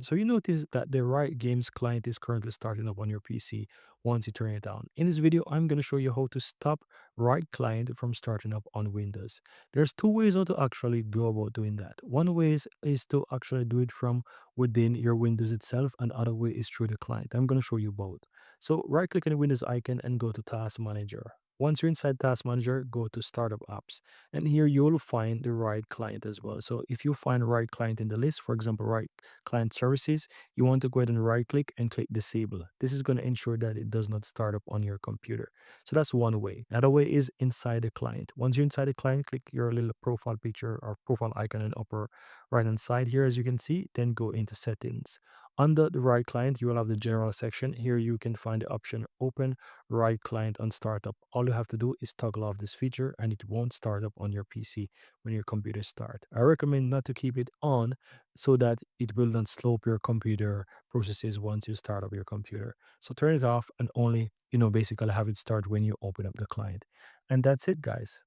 So you notice that the Riot Games client is currently starting up on your PC once you turn it on. In this video, I'm going to show you how to stop Riot Client from starting up on Windows. There's two ways how to actually go about doing that. One way is to actually do it from within your Windows itself, and the other way is through the client. I'm going to show you both. So right click on the Windows icon and go to Task Manager. Once you're inside Task Manager, go to Startup Apps. And here you'll find the Riot Client as well. So if you find Riot Client in the list, for example, Riot Client Services, you want to go ahead and right click and click Disable. This is going to ensure that it does not start up on your computer. So that's one way. Another way is inside the client. Once you're inside the client, click your little profile picture or profile icon in the upper right hand side here, as you can see, then go into Settings. Under the Riot Client, you will have the General section. Here you can find the option Open Riot Client on Startup. All you have to do is toggle off this feature and it won't start up on your PC when your computer start. I recommend not to keep it on so that it will not slow up your computer processes once you start up your computer. So turn it off and only, basically have it start when you open up the client. And that's it, guys.